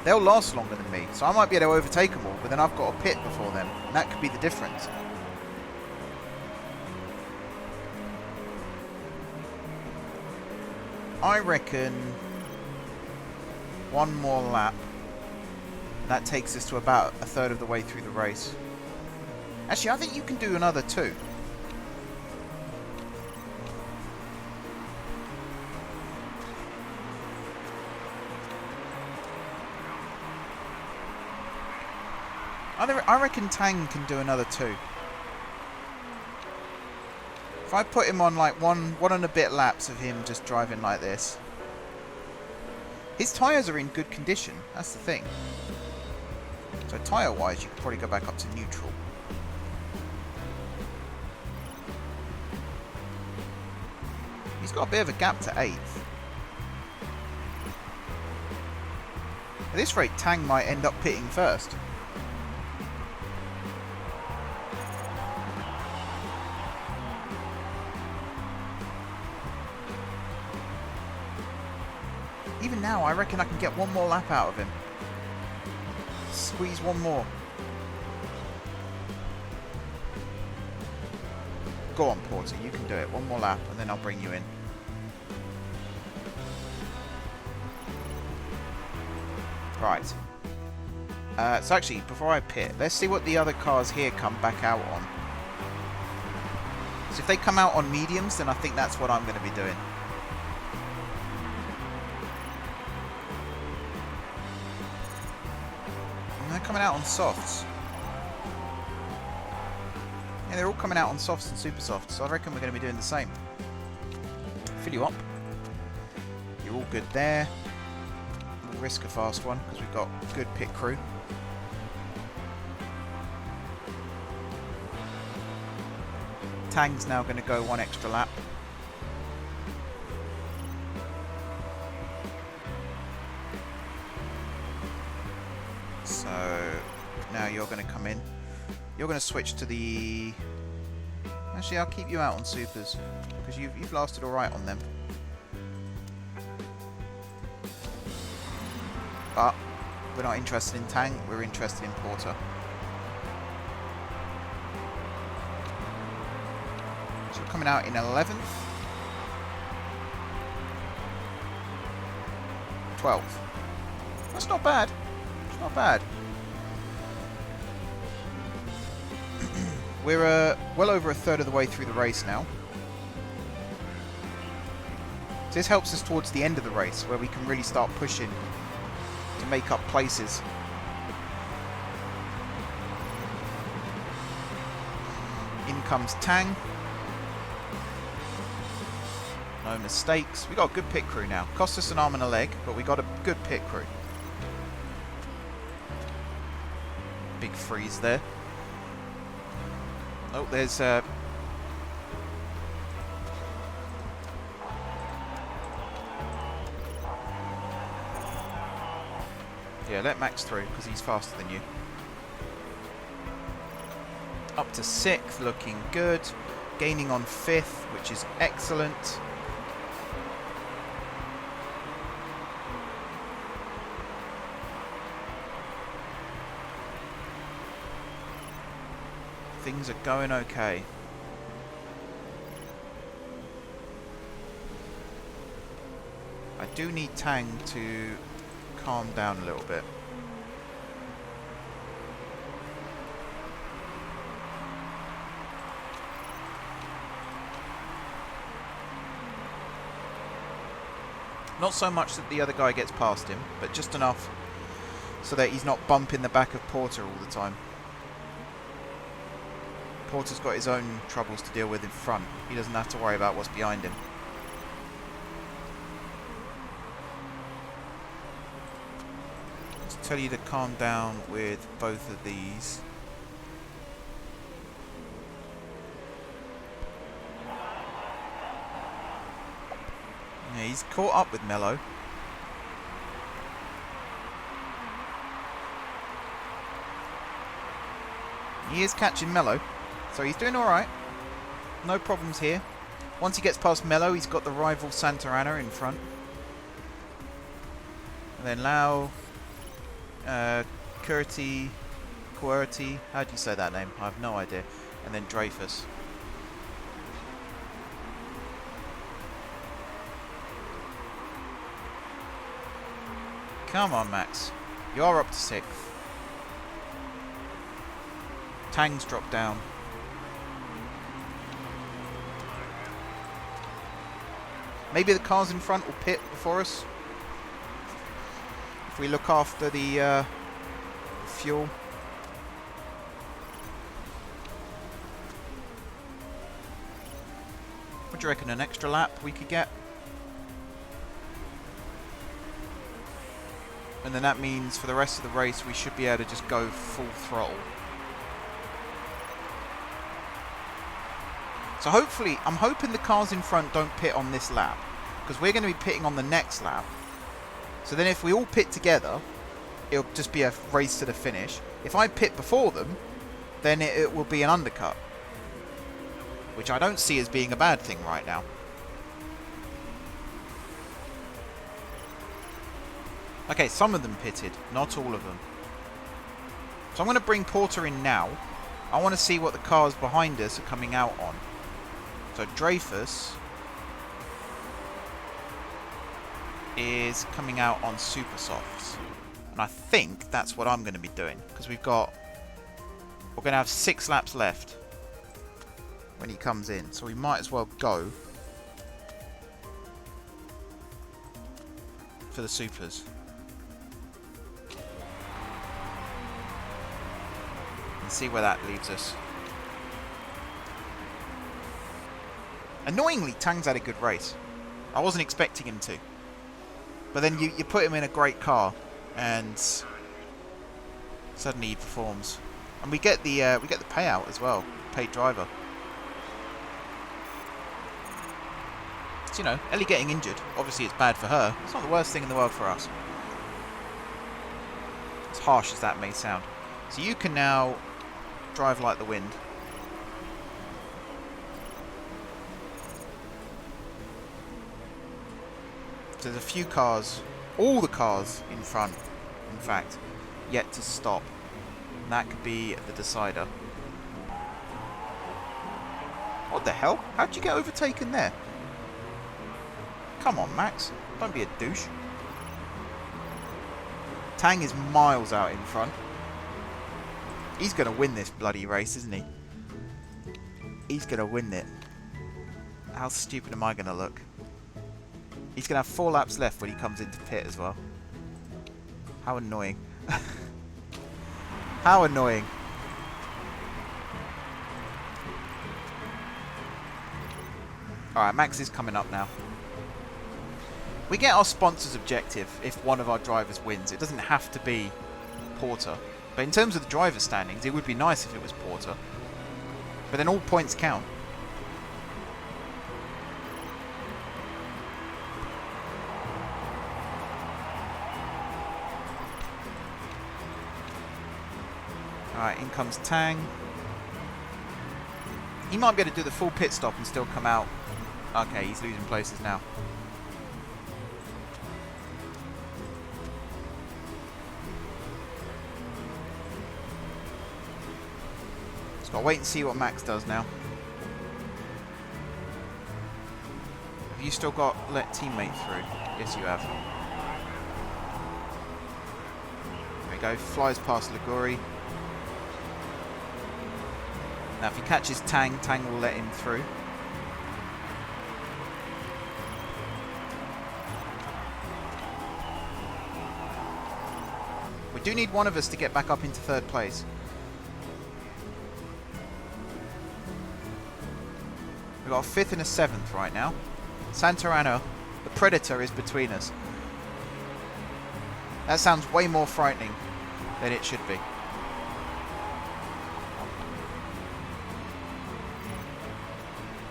they'll last longer than me. So I might be able to overtake them all, but then I've got to pit before them. And that could be the difference. I reckon 1 more lap. That takes us to about 1/3 of the way through the race. Actually, I think you can do another 2. I reckon Tang can do another 2. If I put him on like one and a bit laps of him just driving like this. His tyres are in good condition, that's the thing. So tyre wise you could probably go back up to neutral. He's got a bit of a gap to 8th. At this rate Tang might end up pitting first. Even now, I reckon I can get one more lap out of him. Squeeze one more. Go on, Porter, you can do it. One more lap, and then I'll bring you in. Right. So actually, before I pit, let's see what the other cars here come back out on. So if they come out on mediums, then I think that's what I'm going to be doing. Coming out on softs. Yeah, they're all coming out on softs and super softs, so I reckon we're going to be doing the same. Fill you up. You're all good there. We'll risk a fast one because we've got good pit crew. Tang's now going to go 1 extra lap. So now you're going to come in. You're going to switch to the... Actually, I'll keep you out on supers because you've lasted all right on them. But we're not interested in Tang. We're interested in Porter. So we're coming out in 11th, 12th. That's not bad. Not bad. We're well over a third of the way through the race now. So this helps us towards the end of the race where we can really start pushing to make up places. In comes Tang. No mistakes. We got a good pit crew now. Cost us an arm and a leg, but we got a good pit crew. Big freeze there. Oh, there's yeah, let Max through because he's faster than you. Up to 6th, looking good. Gaining on 5th, which is excellent. Things are going okay. I do need Tang to calm down a little bit. Not so much that the other guy gets past him, but just enough so that he's not bumping the back of Porter all the time. Porter's got his own troubles to deal with in front. He doesn't have to worry about what's behind him. Let's tell you to calm down with both of these. Yeah, he's caught up with Mello. He is catching Mello. So he's doing alright. No problems here. Once he gets past Mello, he's got the rival Santa Ana in front. And then Lau, Qwerty, how do you say that name? I have no idea. And then Dreyfus. Come on, Max. You're up to 6th. Tang's dropped down. Maybe the cars in front will pit before us. If we look after the fuel. What do you reckon, an extra lap we could get? And then that means for the rest of the race we should be able to just go full throttle. So hopefully, I'm hoping the cars in front don't pit on this lap, because we're going to be pitting on the next lap. So then if we all pit together, it'll just be a race to the finish. If I pit before them, then it will be an undercut, which I don't see as being a bad thing right now. Okay, some of them pitted, not all of them. So I'm going to bring Porter in now. I want to see what the cars behind us are coming out on. So Dreyfus is coming out on super softs. And I think that's what I'm going to be doing, because we're going to have 6 laps left when he comes in. So we might as well go for the supers. And see where that leaves us. Annoyingly, Tang's had a good race. I wasn't expecting him to. But then you put him in a great car and suddenly he performs. And we get the payout as well, paid driver. So, you know, Ellie getting injured, obviously it's bad for her. It's not the worst thing in the world for us. As harsh as that may sound. So you can now drive like the wind. So there's a few cars, all the cars in front, in fact, yet to stop. And that could be the decider. What the hell? How'd you get overtaken there? Come on, Max. Don't be a douche. Tang is miles out in front. He's going to win this bloody race, isn't he? He's going to win it. How stupid am I going to look? He's going to have 4 laps left when he comes into pit as well. How annoying. How annoying. Alright, Max is coming up now. We get our sponsor's objective if one of our drivers wins. It doesn't have to be Porter. But in terms of the driver standings, it would be nice if it was Porter. But then all points count. Alright, in comes Tang. He might be able to do the full pit stop and still come out. Okay, he's losing places now. So I'll wait and see what Max does now. Have you still got let teammate through? Yes, you have. There we go, flies past Liguri. Now if he catches Tang, Tang will let him through. We do need one of us to get back up into 3rd place. We've got a 5th and a 7th right now. Santorano, the Predator, is between us. That sounds way more frightening than it should be.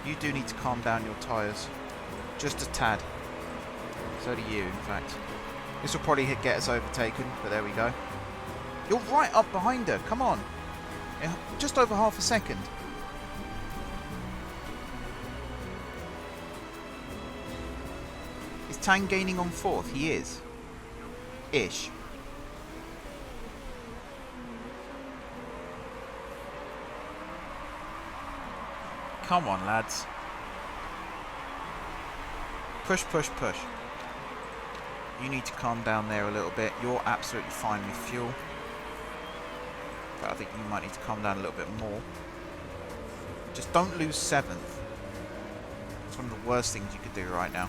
You do need to calm down your tyres. Just a tad. So do you, in fact. This will probably get us overtaken, but there we go. You're right up behind her. Come on. Just over half a second. Is Tang gaining on 4th? He is. Ish. Come on, lads. Push, push, push. You need to calm down there a little bit. You're absolutely fine with fuel. But I think you might need to calm down a little bit more. Just don't lose 7th. It's one of the worst things you could do right now.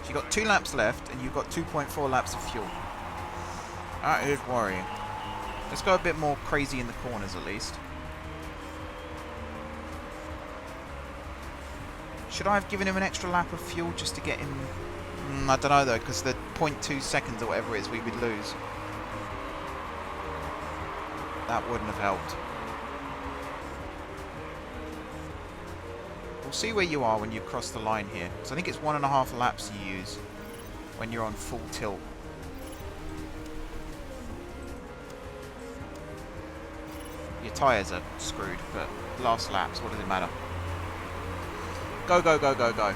So you've got 2 laps left, and you've got 2.4 laps of fuel. That is worrying. Let's go a bit more crazy in the corners at least. Should I have given him an extra lap of fuel just to get him... I don't know though, because the 0.2 seconds or whatever it is we would lose. That wouldn't have helped. We'll see where you are when you cross the line here. So I think it's 1.5 laps you use when you're on full tilt. Your tyres are screwed, but last laps, what does it matter? Go, go, go, go, go.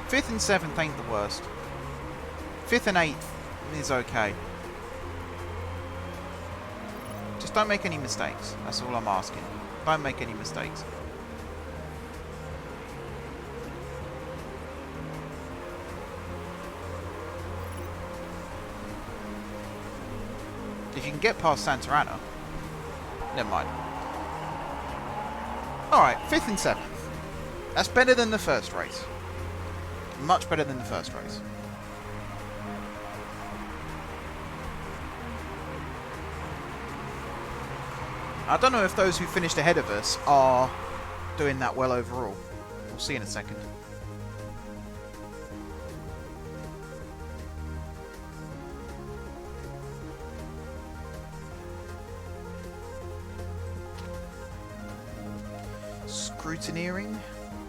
5th and 7th ain't the worst. 5th and 8th is okay. Just don't make any mistakes. That's all I'm asking. Don't make any mistakes. If you can get past Santa Ana, never mind. Alright, 5th and 7th. That's better than the first race. Much better than the first race. I don't know if those who finished ahead of us are doing that well overall. We'll see in a second. Scrutineering.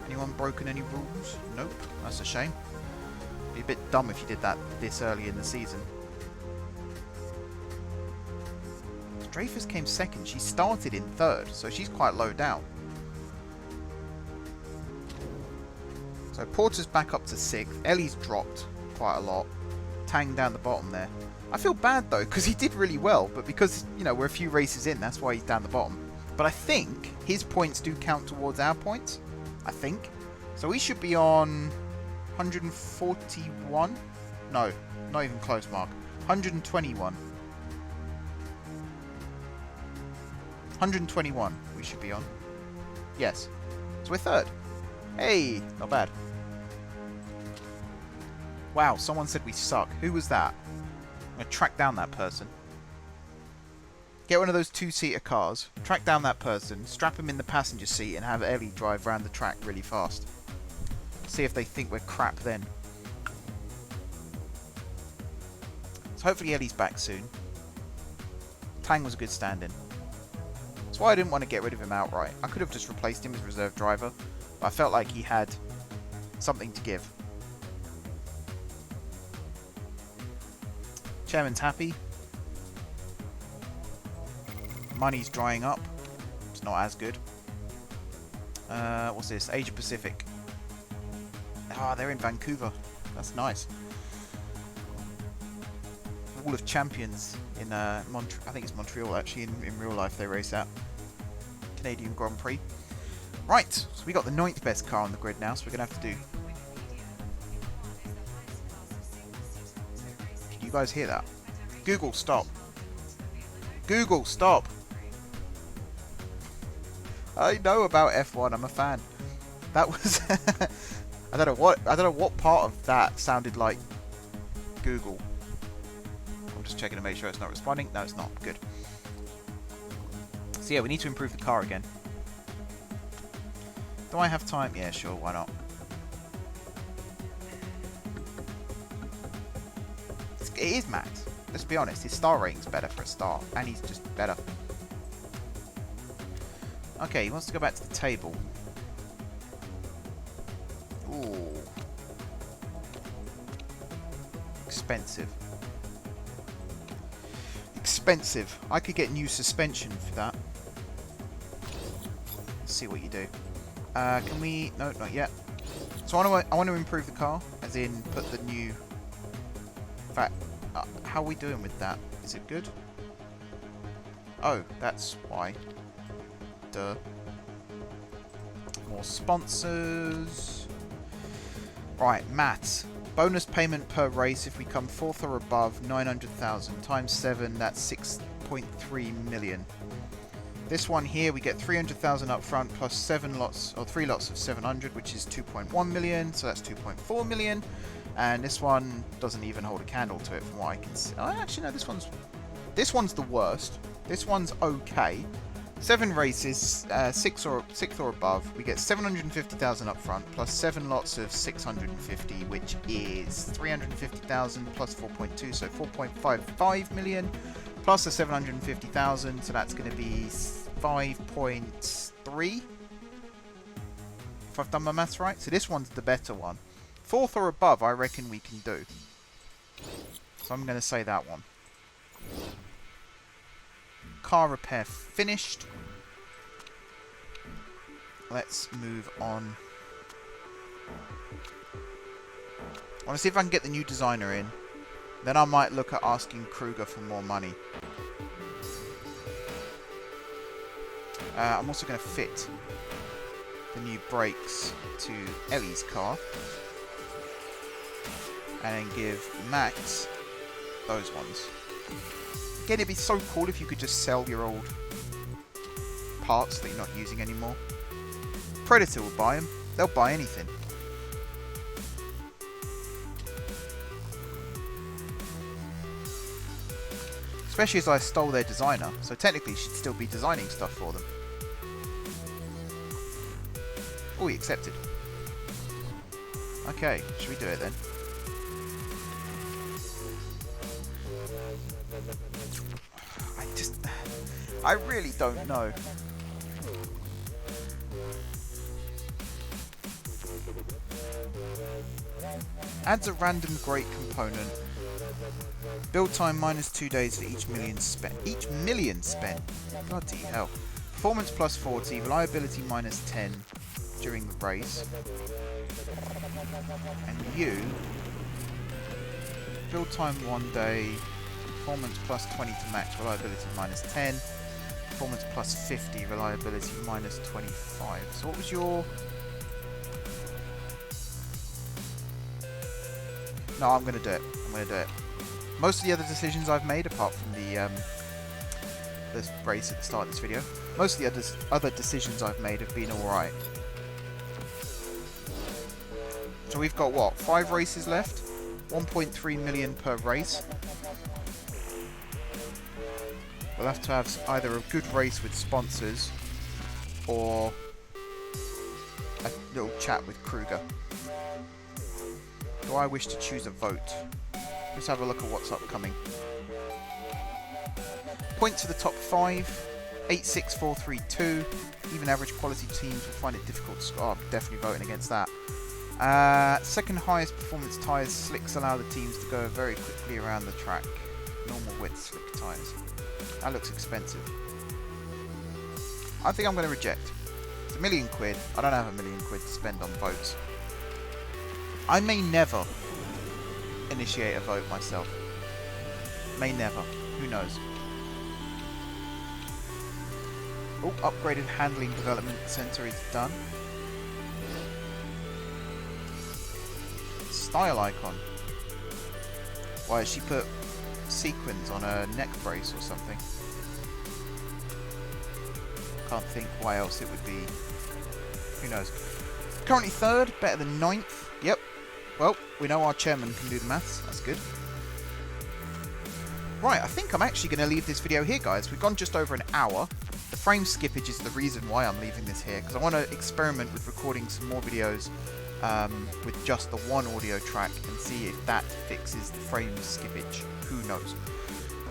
Anyone broken any rules? Nope. That's a shame. Be a bit dumb if you did that this early in the season. Dreyfus came 2nd. She started in 3rd, so she's quite low down. So Porter's back up to 6th. Ellie's dropped quite a lot. Tang down the bottom there. I feel bad though, because he did really well, but because, you know, we're a few races in, that's why he's down the bottom. But I think his points do count towards our points. I think. So we should be on 141? No, not even close, Mark. 121. 121 we should be on. Yes. So we're 3rd. Hey, not bad. Wow, someone said we suck. Who was that? I'm going to track down that person. Get one of those 2-seater cars, track down that person, strap him in the passenger seat and have Ellie drive around the track really fast. See if they think we're crap then. So hopefully Ellie's back soon. Tang was a good stand-in. That's why I didn't want to get rid of him outright. I could have just replaced him as reserve driver, but I felt like he had something to give. Chairman's happy. Money's drying up. It's not as good. What's this? Asia Pacific. Ah, they're in Vancouver. That's nice. Wall of Champions in I think it's Montreal actually. In real life they race at Canadian Grand Prix. Right, so we got the 9th best car on the grid now, so we're gonna have to do. Can you guys hear that? Google, stop. Google, stop. I know about F1. I'm a fan. That was I don't know what part of that sounded like Google. I'm just checking to make sure it's not responding. No, it's not. Good. So yeah, we need to improve the car again. Do I have time? Yeah, sure. Why not? It is Max. Let's be honest. His star rating's better for a start, and he's just better. Okay, he wants to go back to the table. Ooh. Expensive. Expensive. I could get new suspension for that. Let's see what you do. Can we... No, not yet. So I want to improve the car, as in put the new... In fact, how are we doing with that? Is it good? Oh, that's why. Duh. More sponsors. Right, maths. Bonus payment per race if we come 4th or above, 900,000 times 7, that's 6.3 million. This one here, we get 300,000 up front plus 7 lots, or 3 lots of 700, which is 2.1 million, so that's 2.4 million. And this one doesn't even hold a candle to it from what I can see. Oh, actually, no, this one's the worst. This one's okay. 7 races, 6th or above, we get 750,000 up front, plus 7 lots of 650, which is 350,000 plus 4.2, so 4.55 million, plus the 750,000, so that's going to be 5.3, if I've done my maths right. So this one's the better one. 4th or above, I reckon we can do. So I'm going to say that one. Car repair finished. Let's move on. I want to see if I can get the new designer in. Then I might look at asking Kruger for more money. I'm also going to fit the new brakes to Ellie's car. And then give Max those ones. Again, it'd be so cool if you could just sell your old parts that you're not using anymore. Predator will buy them. They'll buy anything. Especially as I stole their designer, so technically you should still be designing stuff for them. Oh, he accepted. Okay, should we do it then? I really don't know. Adds a random great component. Build time minus 2 days for each million spent. Each million spent? Bloody hell. Performance plus 40, reliability minus 10 during the race. And you... Build time 1 day. Performance plus 20 to max, reliability minus 10. Performance plus 50, reliability minus 25. So what was your... No, I'm going to do it. I'm going to do it. Most of the other decisions I've made, apart from the this race at the start of this video, most of the other decisions I've made have been alright. So we've got, what, 5 races left? 1.3 million per race. We'll have to have either a good race with sponsors or a little chat with Kruger. Do I wish to choose a vote? Let's have a look at what's upcoming. Points to the top 5. 86432. Even average quality teams will find it difficult to score. Oh, I'm definitely voting against that. Second highest performance tyres. Slicks allow the teams to go very quickly around the track. Normal width slick tyres. That looks expensive. I think I'm going to reject. It's £1 million. I don't have £1 million to spend on votes. I may never initiate a vote myself. May never. Who knows? Oh, upgraded handling development center is done. Style icon. Why has she put sequins on her neck brace or something? Can't think why else it would be. Who knows? Currently 3rd, better than 9th. Yep. Well, we know our chairman can do the maths. That's good. Right, I think I'm actually going to leave this video here, guys. We've gone just over an hour. The frame skippage is the reason why I'm leaving this here, because I want to experiment with recording some more videos with just the one audio track and see if that fixes the frame skippage. Who knows?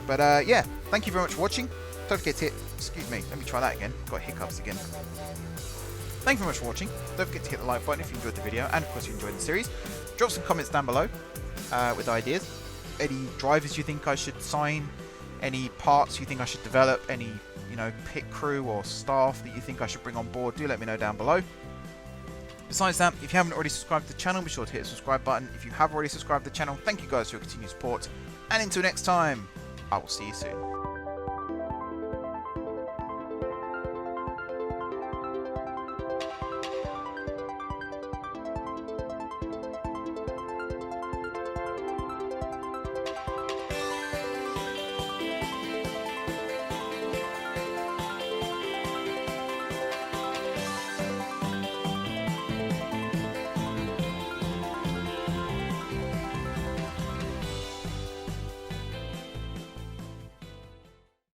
But yeah, thank you very much for watching. Don't forget to hit... Excuse me, let me try that again. Got hiccups again. Thank you very much for watching. Don't forget to hit the like button if you enjoyed the video, and of course you enjoyed the series. Drop some comments down below with ideas. Any drivers you think I should sign, any parts you think I should develop, any, you know, pit crew or staff that you think I should bring on board, do let me know down below. Besides that, if you haven't already subscribed to the channel, be sure to hit the subscribe button. If you have already subscribed to the channel, thank you guys for your continued support. And until next time, I will see you soon.